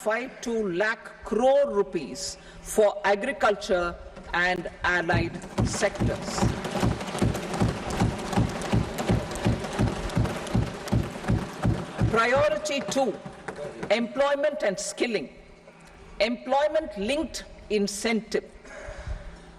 52 lakh crore rupees for agriculture and allied sectors. Priority 2, employment and skilling. Employment-linked incentive.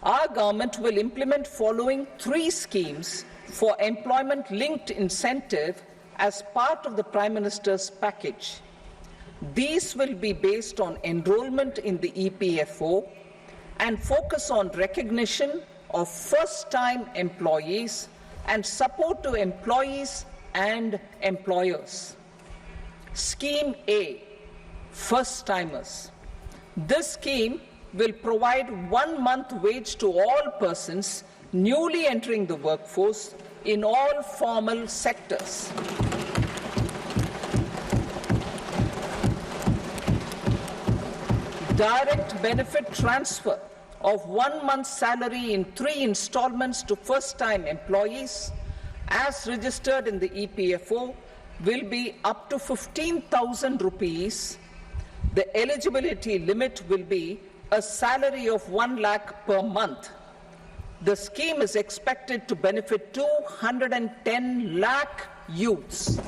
Our government will implement following 3 schemes for employment-linked incentive as part of the Prime Minister's package. These will be based on enrollment in the EPFO and focus on recognition of first-time employees and support to employees and employers. Scheme A, first-timers. This scheme will provide 1 month wage to all persons newly entering the workforce in all formal sectors. Direct benefit transfer of 1 month's salary in 3 installments to first-time employees as registered in the EPFO will be up to 15,000 rupees. The eligibility limit will be a salary of 1 lakh per month. The scheme is expected to benefit 210 lakh youths.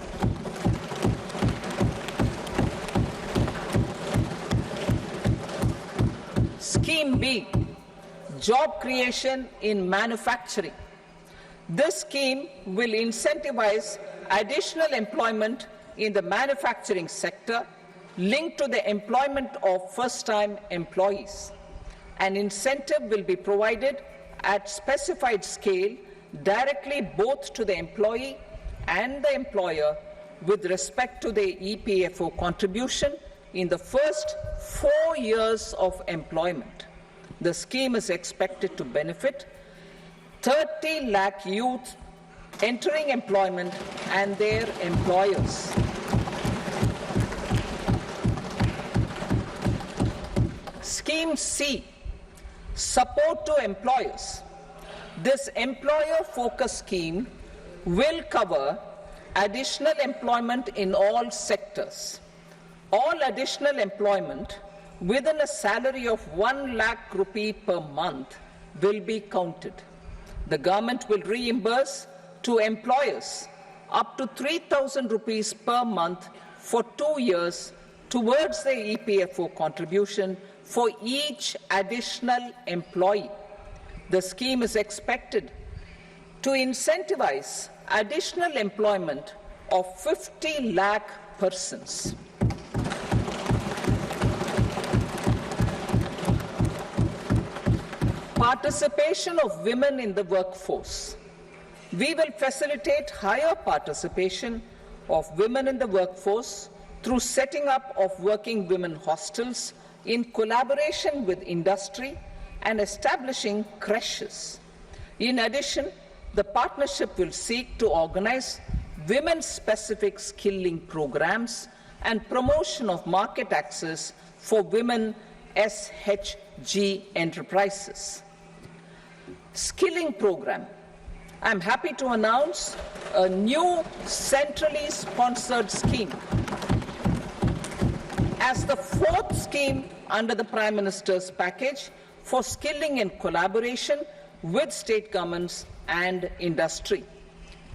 Scheme B, job creation in manufacturing. This scheme will incentivize additional employment in the manufacturing sector linked to the employment of first-time employees. An incentive will be provided at specified scale directly both to the employee and the employer with respect to the EPFO contribution in the first 4 years of employment. The scheme is expected to benefit 30 lakh youth entering employment and their employers. Scheme C, support to employers. This employer-focused scheme will cover additional employment in all sectors. All additional employment within a salary of 1 lakh rupee per month will be counted. The government will reimburse to employers up to 3,000 rupees per month for 2 years towards the EPFO contribution for each additional employee. The scheme is expected to incentivize additional employment of 50 lakh persons. Participation of women in the workforce. We will facilitate higher participation of women in the workforce through setting up of working women hostels in collaboration with industry and establishing creches. In addition, the partnership will seek to organize women-specific skilling programs and promotion of market access for women SHG enterprises. Skilling program. I'm happy to announce a new centrally sponsored scheme as the 4th scheme under the Prime Minister's package for skilling in collaboration with state governments and industry.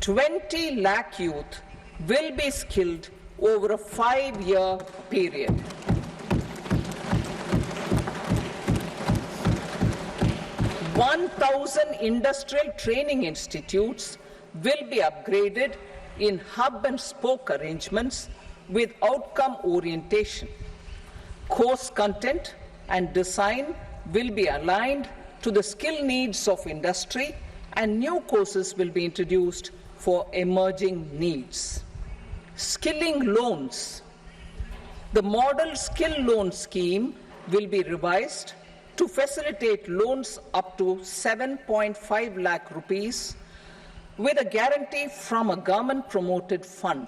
20 lakh youth will be skilled over a 5-year period. 1,000 industrial training institutes will be upgraded in hub and spoke arrangements with outcome orientation. Course content and design will be aligned to the skill needs of industry, and new courses will be introduced for emerging needs. Skilling loans. The model skill loan scheme will be revised to facilitate loans up to 7.5 lakh rupees with a guarantee from a government-promoted fund.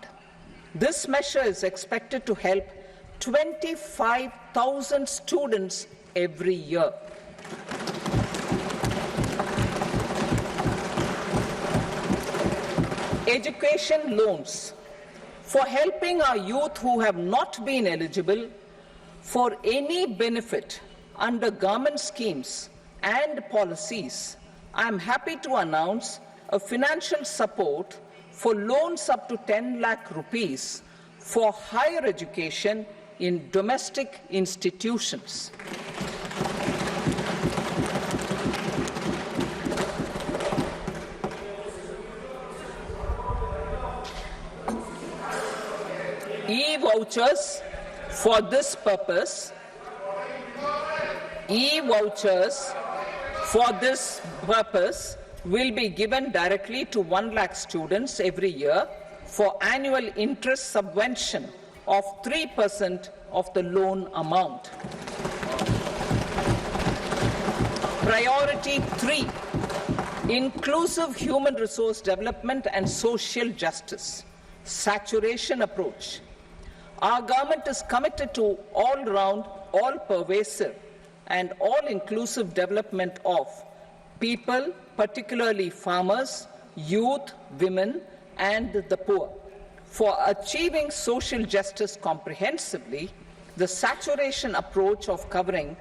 This measure is expected to help 25,000 students every year. Education loans. For helping our youth who have not been eligible For any benefit under government schemes and policies, I am happy to announce a financial support for loans up to 10 lakh rupees for higher education in domestic institutions. E-vouchers for this purpose will be given directly to 1 lakh students every year for annual interest subvention of 3% of the loan amount. Priority 3, inclusive human resource development and social justice, saturation approach. Our government is committed to all-round, all-pervasive and all-inclusive development of people, particularly farmers, youth, women, and the poor. For achieving social justice comprehensively, the saturation approach of covering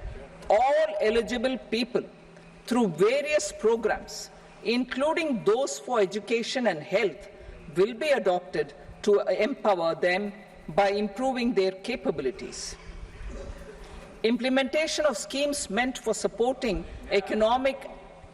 all eligible people through various programs, including those for education and health, will be adopted to empower them by improving their capabilities. Implementation of schemes meant for supporting economic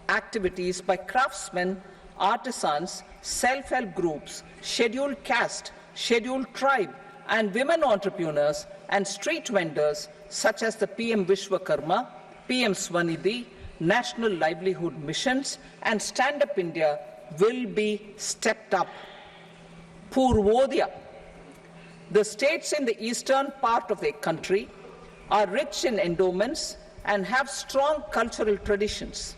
activities by craftsmen, artisans, self-help groups, scheduled caste, scheduled tribe, and women entrepreneurs and street vendors such as the PM Vishwakarma, PM Swanidhi, National Livelihood Missions, and Stand Up India will be stepped up. Purvodaya. The states in the eastern part of the country are rich in endowments and have strong cultural traditions.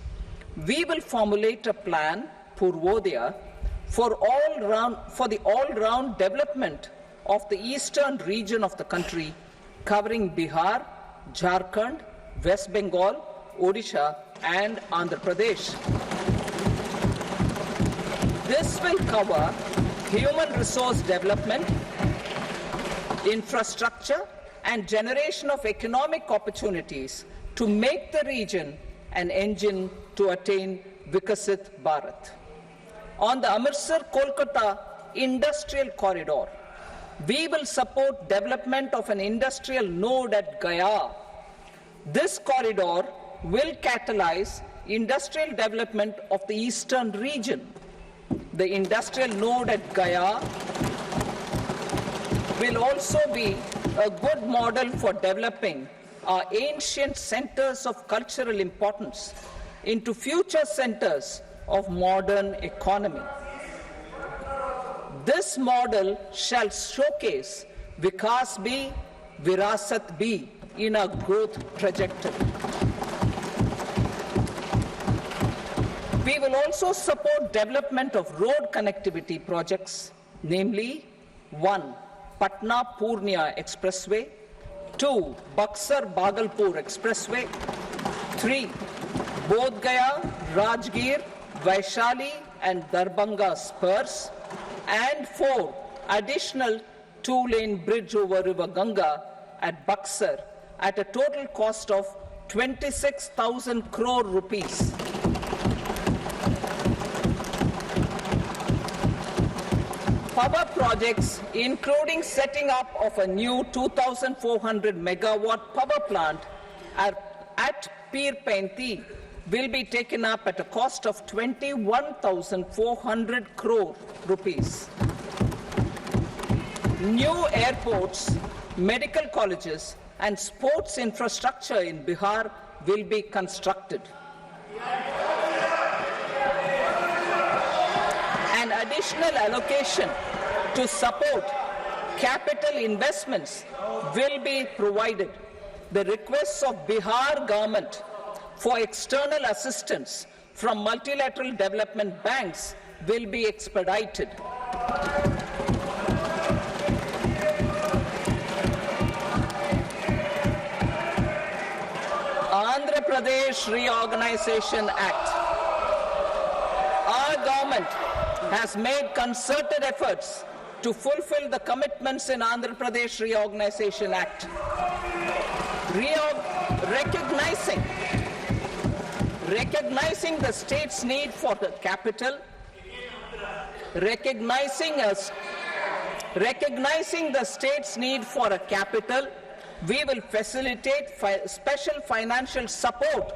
We will formulate a plan, Purvodaya, for the all-round development of the eastern region of the country, covering Bihar, Jharkhand, West Bengal, Odisha, and Andhra Pradesh. This will cover human resource development, infrastructure, and generation of economic opportunities to make the region an engine to attain Vikasit Bharat. On the Amritsar-Kolkata Industrial Corridor, we will support development of an industrial node at Gaya. This corridor will catalyze industrial development of the eastern region. The industrial node at Gaya will also be a good model for developing our ancient centers of cultural importance into future centers of modern economy. This model shall showcase Vikas B, Virasat B in a growth trajectory. We will also support development of road connectivity projects, namely 1. Patna-Purnia Expressway, 2. Buxar-Bhagalpur Expressway, 3. Bodh Gaya, Rajgir, Vaishali and Darbhanga spurs, and 4. Additional 2-lane bridge over River Ganga at Buxar at a total cost of 26,000 crore rupees. Power projects, including setting up of a new 2,400 megawatt power plant at Pir Painti, will be taken up at a cost of 21,400 crore rupees. New airports, medical colleges, and sports infrastructure in Bihar will be constructed. An additional allocation to support capital investments will be provided. The requests of Bihar government for external assistance from multilateral development banks will be expedited. Andhra Pradesh Reorganization Act. Our government has made concerted efforts to fulfill the commitments in Andhra Pradesh Reorganization Act. recognizing the state's need for the capital, recognizing the state's need for a capital, we will facilitate special financial support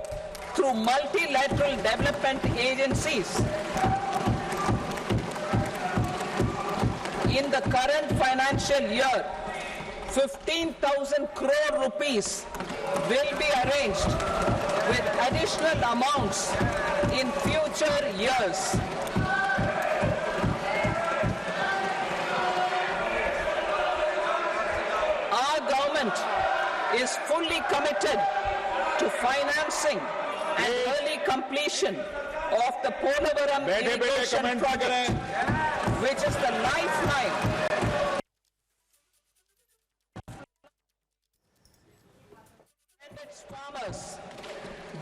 through multilateral development agencies. In the current financial year, 15,000 crore rupees will be arranged with additional amounts in future years. Our government is fully committed to financing and early completion of the Polavaram irrigation project, which is the lifeline and its farmers.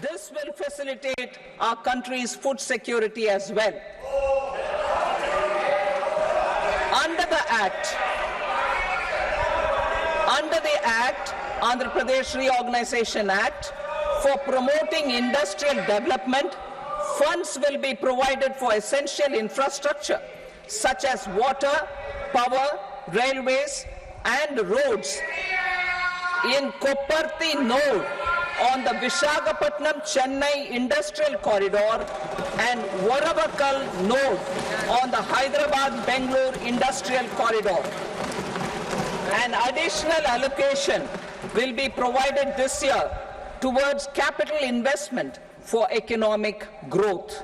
This will facilitate our country's food security as well. Under the Act, Andhra Pradesh Reorganization Act, for promoting industrial development, funds will be provided for essential infrastructure such as water, power, railways and roads. In Kopparthi node on the Visakhapatnam-Chennai Industrial Corridor and Varavakal node on the Hyderabad-Bengaluru Industrial Corridor. An additional allocation will be provided this year towards capital investment for economic growth.